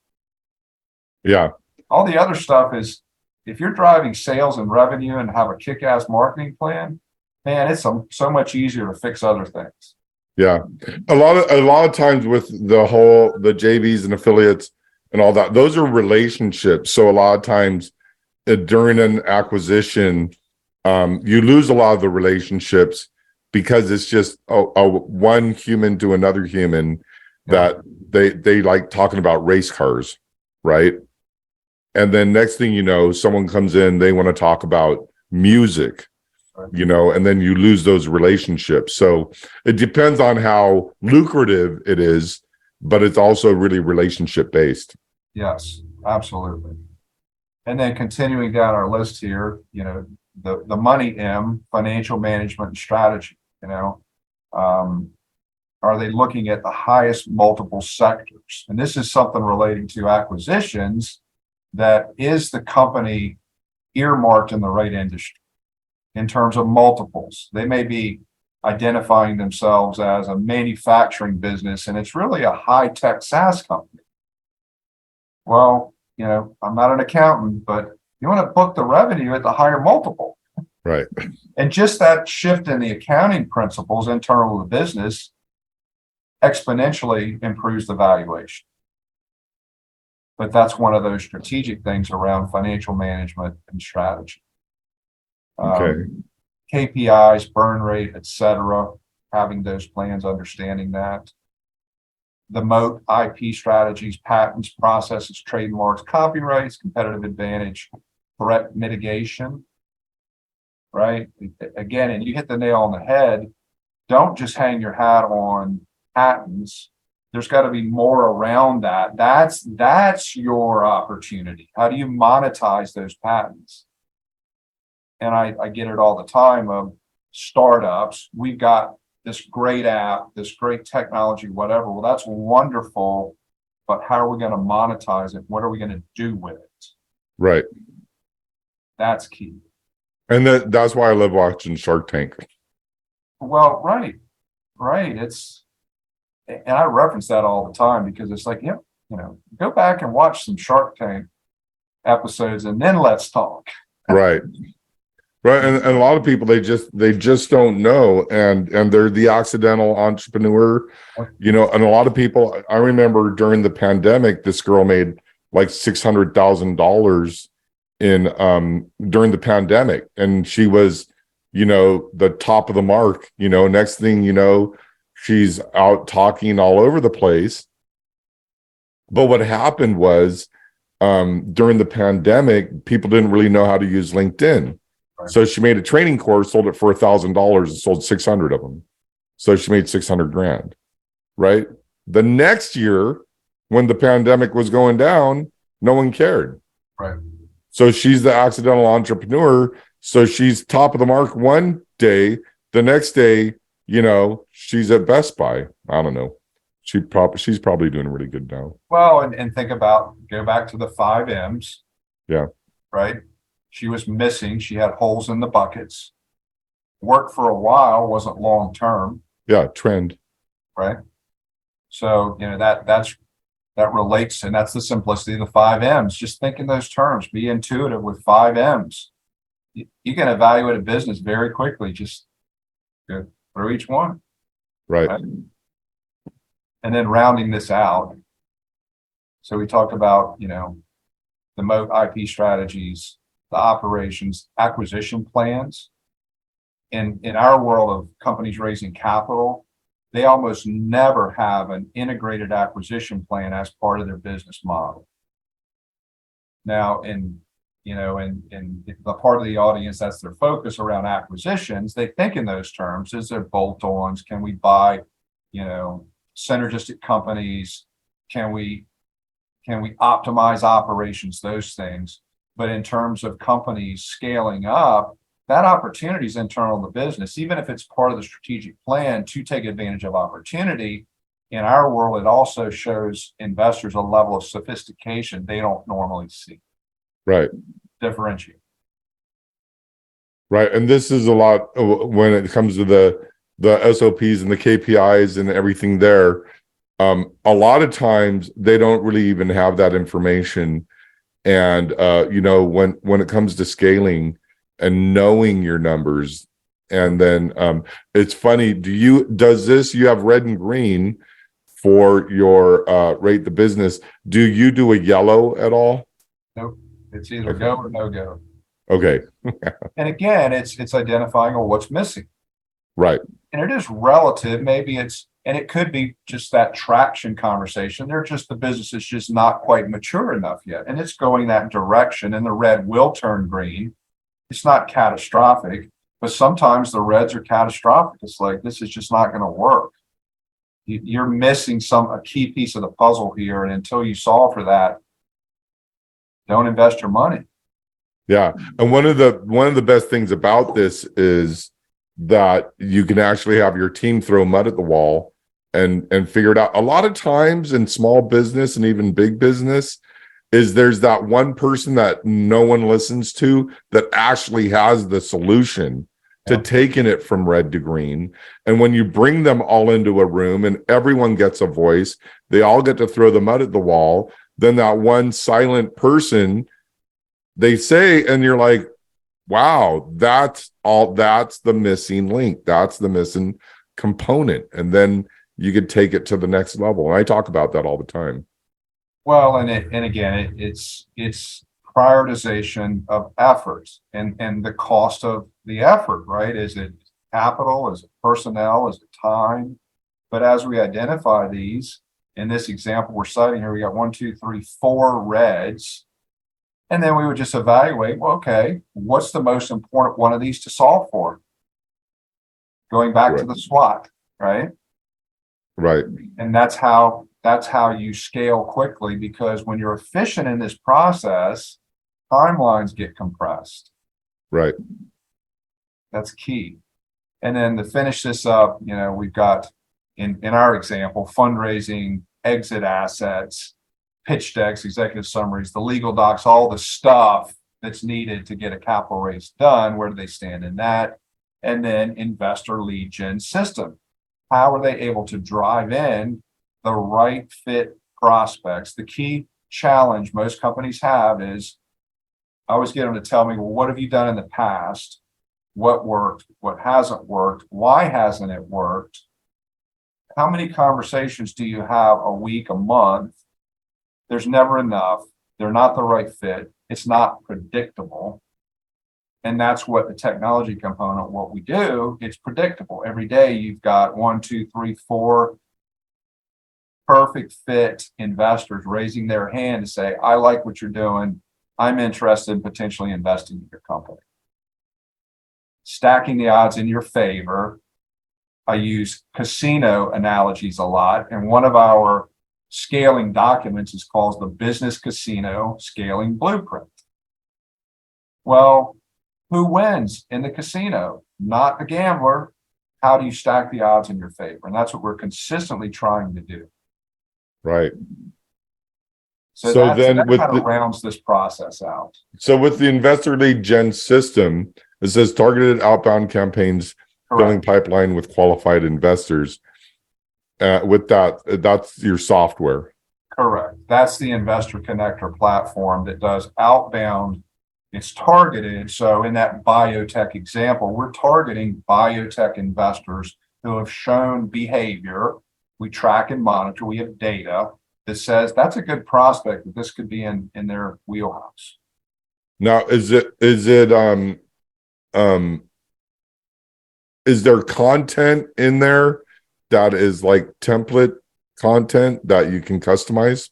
B: Yeah.
C: All the other stuff is if you're driving sales and revenue and have a kick-ass marketing plan, man, it's so much easier to fix other things.
B: Yeah. A lot of times with the JVs and affiliates and all that, those are relationships. So a lot of times during an acquisition, you lose a lot of the relationships because it's just a one human to another human that they like talking about race cars, right? And then next thing you know, someone comes in, they want to talk about music, and then you lose those relationships. So it depends on how lucrative it is, but it's also really relationship based.
C: Yes, absolutely. And then continuing down our list here, the money M, financial management and strategy, are they looking at the highest multiple sectors? And this is something relating to acquisitions. That is the company earmarked in the right industry in terms of multiples. They may be identifying themselves as a manufacturing business, and it's really a high-tech SaaS company. Well, I'm not an accountant, but you want to book the revenue at the higher multiple.
B: Right.
C: And just that shift in the accounting principles internal to the business exponentially improves the valuation. But that's one of those strategic things around financial management and strategy.
B: Okay.
C: KPIs, burn rate, etc. Having those plans, understanding that. The moat, IP strategies, patents, processes, trademarks, copyrights, competitive advantage, threat mitigation. Right? Again, and you hit the nail on the head. Don't just hang your hat on patents. There's got to be more around that. That's your opportunity. How do you monetize those patents? And I get it all the time of startups. We've got this great app, this great technology, whatever. Well, that's wonderful, but how are we going to monetize it? What are we going to do with it?
B: Right.
C: That's key.
B: And that's why I love watching Shark Tank.
C: Well, right. And I reference that all the time because it's like, go back and watch some Shark Tank episodes and then let's talk.
B: Right. Right. And a lot of people, they just don't know. And they're the accidental entrepreneur, and a lot of people, I remember during the pandemic, this girl made like $600,000 during the pandemic. And she was, the top of the mark, next thing, she's out talking all over the place. But what happened was during the pandemic, people didn't really know how to use LinkedIn. Right. So she made a training course, sold it for $1,000, and sold 600 of them. So she made 600 grand. Right. The next year, when the pandemic was going down, no one cared.
C: Right.
B: So she's the accidental entrepreneur. So she's top of the mark one day. The next day, she's at Best Buy. I don't know. She's probably doing really good now.
C: Well, and go back to the 5 M's.
B: Yeah.
C: Right. She was missing. She had holes in the buckets. Worked for a while, wasn't long term.
B: Yeah, trend.
C: Right. So, that relates, and that's the simplicity of the 5 M's. Just think in those terms, be intuitive with 5 M's. You can evaluate a business very quickly, just go through each one.
B: Right.
C: And then rounding this out. So we talked about, the moat, IP strategies, the operations, acquisition plans. In our world of companies raising capital, they almost never have an integrated acquisition plan as part of their business model. Now, in the part of the audience that's their focus around acquisitions, they think in those terms. Is there bolt-ons? Can we buy, synergistic companies? Can we optimize operations? Those things. But in terms of companies scaling up, that opportunity is internal to the business, even if it's part of the strategic plan to take advantage of opportunity. In our world, it also shows investors a level of sophistication they don't normally see.
B: Right.
C: Differentiate.
B: Right. And this is a lot when it comes to the SOPs and the KPIs and everything there. A lot of times they don't really even have that information And when it comes to scaling and knowing your numbers, and then it's funny, you have red and green for your rate the business? Do you do a yellow at all?
C: Nope. It's either go or no go.
B: Okay.
C: And again, it's identifying what's missing.
B: Right.
C: And it is relative. And it could be just that traction conversation. The business is just not quite mature enough yet. And it's going that direction, and the red will turn green. It's not catastrophic, but sometimes the reds are catastrophic. It's like, this is just not going to work. You're missing a key piece of the puzzle here. And until you solve for that, don't invest your money.
B: Yeah. And one of the best things about this is that you can actually have your team throw mud at the wall and figure it out. A lot of times in small business and even big business there's that one person that no one listens to that actually has the solution to taking it from red to green. And when you bring them all into a room and everyone gets a voice, they all get to throw the mud at the wall, then that one silent person, they say, and you're like, wow, that's the missing link. That's the missing component. And then you could take it to the next level. And I talk about that all the time.
C: Well, and again, it's prioritization of efforts and the cost of the effort, right? Is it capital? Is it personnel? Is it time? But as we identify these, in this example we're citing here, we got 1, 2, 3, 4 reds. And then we would just evaluate, well, okay, what's the most important one of these to solve for? Going back to the SWOT, right?
B: Right.
C: And that's how you scale quickly, because when you're efficient in this process, timelines get compressed.
B: Right.
C: That's key. And then to finish this up, we've got in our example, fundraising, exit assets, pitch decks, executive summaries, the legal docs, all the stuff that's needed to get a capital raise done. Where do they stand in that? And then investor lead gen system. How are they able to drive in the right fit prospects? The key challenge most companies have is, I always get them to tell me, well, what have you done in the past? What worked? What hasn't worked? Why hasn't it worked? How many conversations do you have a week, a month? There's never enough. They're not the right fit. It's not predictable. And that's what the technology component, what we do, it's predictable. Every day you've got 1, 2, 3, 4 perfect fit investors raising their hand to say, I like what you're doing. I'm interested in potentially investing in your company. Stacking the odds in your favor. I use casino analogies a lot. And one of our scaling documents is called the Business Casino Scaling Blueprint. Well, who wins in the casino? Not the gambler. How do you stack the odds in your favor? And that's what we're consistently trying to do.
B: Right.
C: So that kind of rounds this process out.
B: So with the investor lead gen system, it says targeted outbound campaigns, filling pipeline with qualified investors. With that's your software.
C: Correct. That's the investor connector platform that does outbound. It's targeted. So in that biotech example, we're targeting biotech investors who have shown behavior. We track and monitor. We have data that says that's a good prospect, that this could be in their wheelhouse.
B: Now, is there content in there that is like template content that you can customize?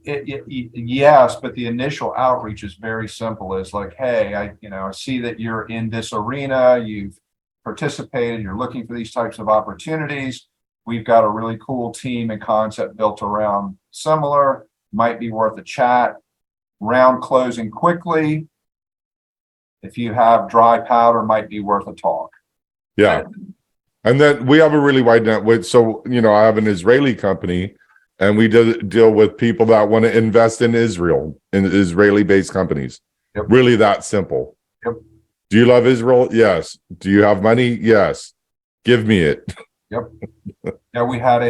C: Yes, but the initial outreach is very simple. It's like, hey, I see that you're in this arena, you've participated, you're looking for these types of opportunities. We've got a really cool team and concept built around similar, might be worth a chat. Round closing quickly. If you have dry powder, might be worth a talk.
B: Yeah. And then we have a really wide net. So, I have an Israeli company, and we deal with people that want to invest in Israel, in Israeli-based companies.
C: Yep.
B: Really that simple.
C: Yep.
B: Do you love Israel? Yes. Do you have money? Yes. Give me it.
C: Yep. Yeah, we had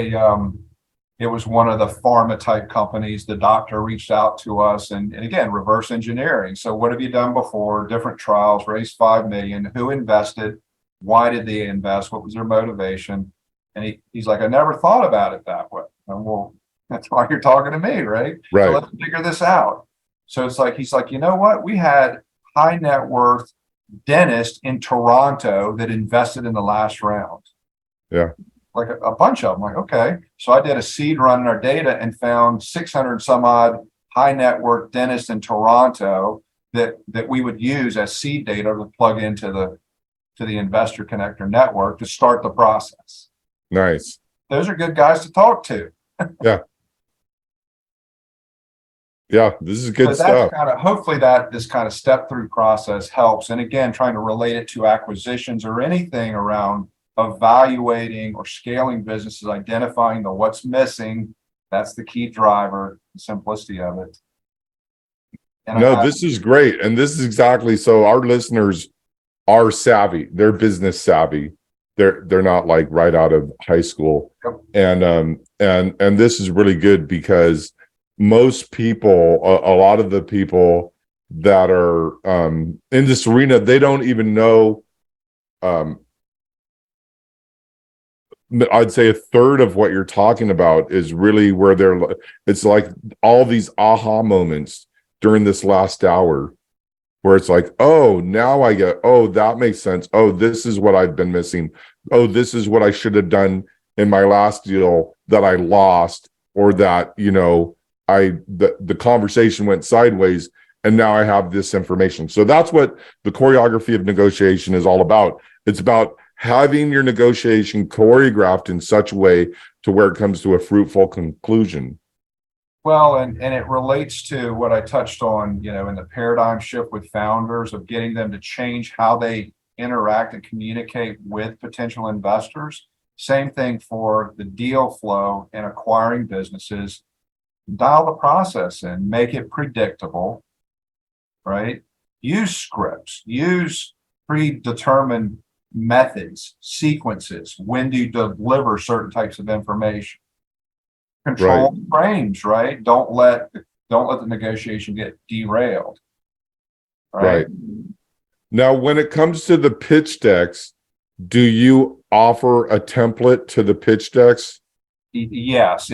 C: It was one of the pharma type companies. The doctor reached out to us and again, reverse engineering. So what have you done before? Different trials, raised 5 million. Who invested? Why did they invest? What was their motivation? And he's like, I never thought about it that way. And well, that's why you're talking to me, right?
B: Right.
C: So let's figure this out. So it's like, he's like, you know what? We had high net worth dentist in Toronto that invested in the last round.
B: Yeah.
C: Like a bunch of them. Like, okay. So I did a seed run in our data and found 600 some odd high net worth dentists in Toronto that we would use as seed data to plug into the investor connector network to start the process.
B: Nice.
C: Those are good guys to talk to.
B: Yeah. Yeah, this is good
C: So
B: stuff.
C: that's kind of, hopefully this kind of step through process helps. And again, trying to relate it to acquisitions or anything around evaluating or scaling businesses, identifying the what's missing. That's the key driver, the simplicity of it. And
B: No, this is great. And this is exactly, so our listeners are savvy. They're business savvy. They're not like right out of high school.
C: Yep.
B: And this is really good because most people, a lot of the people that are in this arena, they don't even know, I'd say a third of what you're talking about is really where it's like all these aha moments during this last hour where it's like, oh, now I get, oh, that makes sense. Oh, this is what I've been missing. Oh, this is what I should have done in my last deal that I lost, or that, the conversation went sideways and now I have this information. So that's what the choreography of negotiation is all about. It's about having your negotiation choreographed in such a way to where it comes to a fruitful conclusion.
C: Well, and it relates to what I touched on, in the paradigm shift with founders of getting them to change how they interact and communicate with potential investors. Same thing for the deal flow and acquiring businesses. Dial the process in, make it predictable, right? Use scripts, use predetermined methods, sequences. When do you deliver certain types of information? Control the frames, right? Don't let the negotiation get derailed. Right.
B: Now, when it comes to the pitch decks, do you offer a template to the pitch decks?
C: Yes,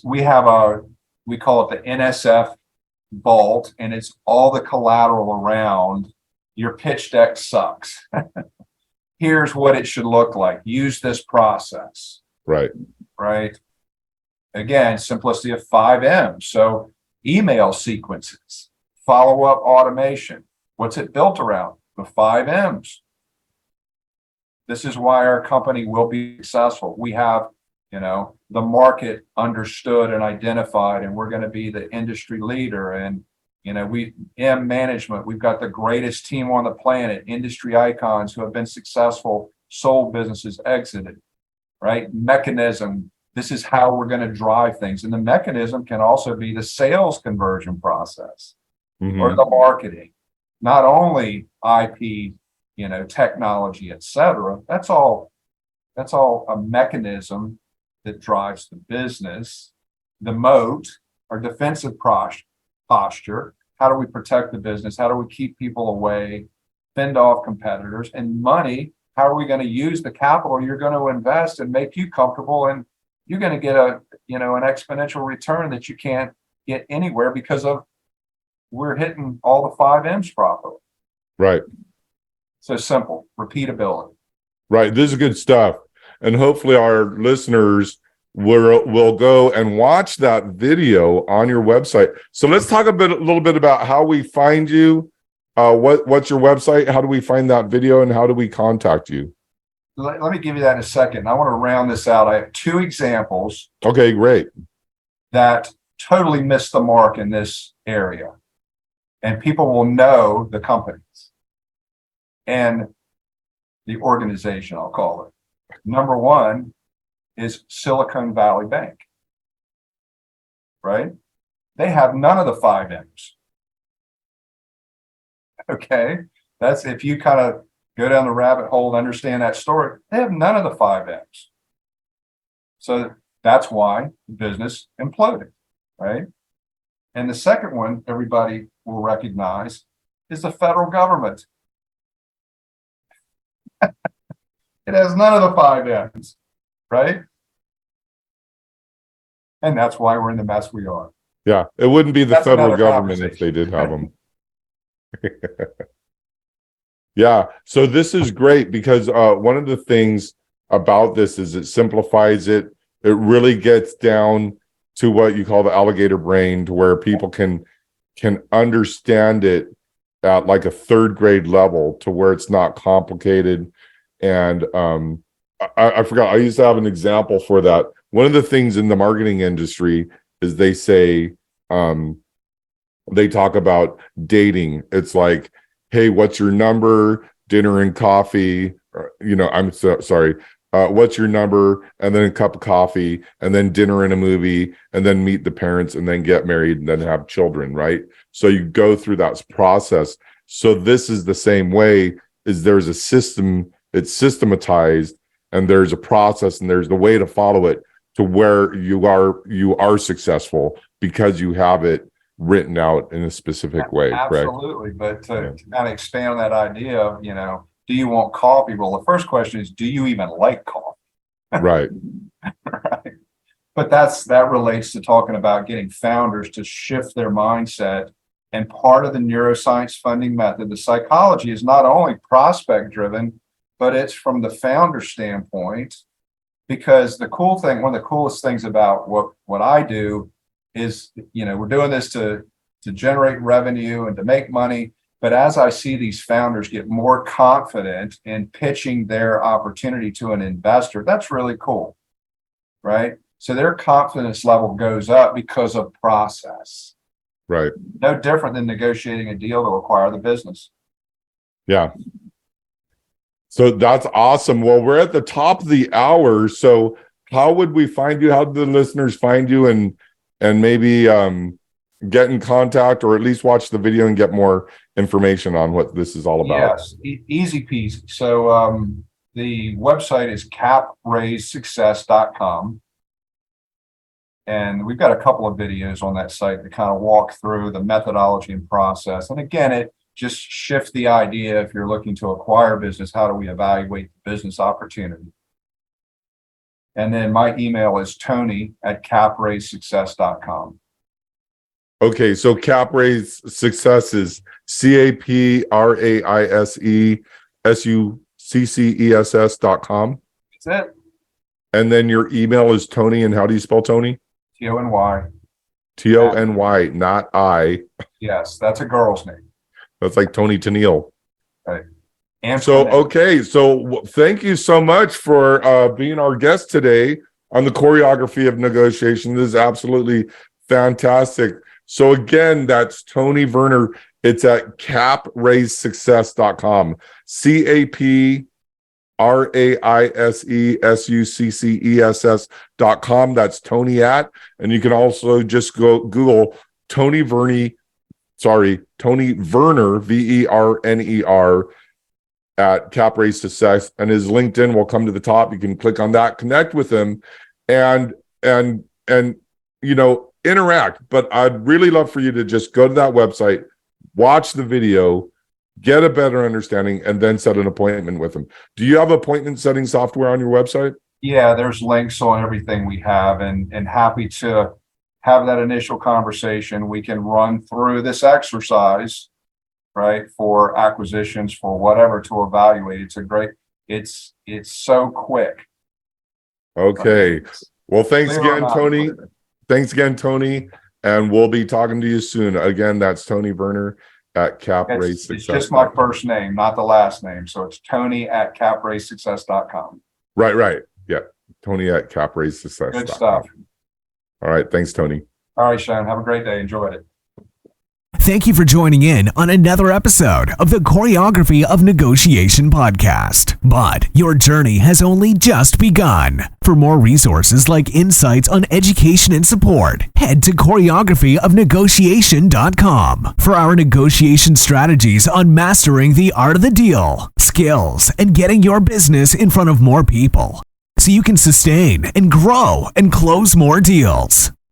C: we call it the NSF vault, and it's all the collateral around your pitch deck sucks. Here's what it should look like. Use this process.
B: Right.
C: Again, simplicity of 5 M's. So email sequences, follow-up automation. What's it built around? The 5 M's. This is why our company will be successful. We have, the market understood and identified, and we're going to be the industry leader. And, M management, we've got the greatest team on the planet, industry icons who have been successful, sold businesses, exited, right? Mechanism. This is how we're going to drive things. And the mechanism can also be the sales conversion process or the marketing, not only IP, technology, et cetera. That's all a mechanism that drives the business. The moat, our defensive posture. How do we protect the business? How do we keep people away, fend off competitors? And money, how are we going to use the capital you're going to invest and make you comfortable, and you're going to get an exponential return that you can't get anywhere because of we're hitting all the 5 M's properly.
B: Right.
C: So simple, repeatability.
B: Right. This is good stuff. And hopefully our listeners will go and watch that video on your website. So let's talk a little bit about how we find you. What's your website? How do we find that video, and how do we contact you?
C: Let me give you that in a second. I want to round this out. I have 2 examples.
B: Okay, great.
C: That totally missed the mark in this area. And people will know the companies and the organization, I'll call it. Number 1 is Silicon Valley Bank, right? They have none of the 5 M's. Okay. That's if you kind of go down the rabbit hole and understand that story, they have none of the 5 M's. So That's why the business imploded, right? And the second one everybody will recognize is the federal government. It has none of the 5 M's, right? And that's why we're in the mess we are.
B: Yeah, it wouldn't be the
C: That's
B: federal
C: another
B: government if they did have them. Yeah, so this is great because one of the things about this is it simplifies it. It really gets down to what you call the alligator brain, to where people can understand it at like a 3rd grade level, to where it's not complicated. And I forgot, I used to have an example for that. One of the things in the marketing industry is they say, they talk about dating. It's like, hey, what's your number? Dinner and coffee. I'm so sorry. What's your number? And then a cup of coffee, and then dinner and a movie, and then meet the parents, and then get married, and then have children, right? So you go through that process. So this is the same way, is there's a system, it's systematized, and there's a process, and there's the way to follow it to where you are successful because you have it written out in a specific way.
C: Absolutely.
B: Correct?
C: But to kind of expand on that idea of, do you want coffee? Well, the first question is, do you even like coffee?
B: Right.
C: Right. But that relates to talking about getting founders to shift their mindset. And part of the neuroscience funding method, the psychology, is not only prospect driven, but it's from the founder standpoint. Because one of the coolest things about what I do is, we're doing this to generate revenue and to make money. But as I see these founders get more confident in pitching their opportunity to an investor, that's really cool, right? So their confidence level goes up because of process.
B: Right.
C: No different than negotiating a deal to acquire the business.
B: Yeah. So that's awesome. Well, we're at the top of the hour. So how would we find you? How do the listeners find you and maybe get in contact, or at least watch the video and get more information on what this is all about?
C: Yes, easy peasy. So the website is capraisesuccess.com. And we've got a couple of videos on that site that kind of walk through the methodology and process. And again, it just shifts the idea. If you're looking to acquire business, how do we evaluate the business opportunity? And then my email is tony@capraisesuccess.com.
B: Okay, so Capraise Success is CAPRAISESUCCESS.com.
C: That's it.
B: And then your email is Tony, and how do you spell Tony?
C: Tony.
B: Tony, not I.
C: Yes, that's a girl's name.
B: That's like Tony Tennille.
C: Right. And
B: so, okay. So thank you so much for being our guest today on the choreography of negotiation. This is absolutely fantastic. So again, that's Tony Verner. It's at capraisesuccess.com. CAPRAISESUCCESS.com. That's Tony at. And you can also just go Google Tony Verner, VERNER at Capraise Success, and his LinkedIn will come to the top. You can click on that, connect with him, and interact. But I'd really love for you to just go to that website, watch the video, get a better understanding, and then set an appointment with him. Do you have appointment setting software on your website?
C: Yeah, there's links on everything we have, and happy to have that initial conversation. We can run through this exercise, right, for acquisitions, for whatever, to evaluate. It's so quick.
B: Okay. Well, thanks again, Tony. Thanks again, Tony. And we'll be talking to you soon. Again, that's Tony Verner at Capraise Success.
C: It's just my first name, not the last name. So it's Tony@capraisesuccess.com.
B: Right. Yeah. Tony at capraisesuccess.com.
C: Good stuff.
B: All right. Thanks, Tony.
C: All right, Sean. Have a great day. Enjoyed it.
A: Thank you for joining in on another episode of the Choreography of Negotiation podcast. But your journey has only just begun. For more resources like insights on education and support, head to choreographyofnegotiation.com for our negotiation strategies on mastering the art of the deal, skills, and getting your business in front of more people. so you can sustain and grow and close more deals.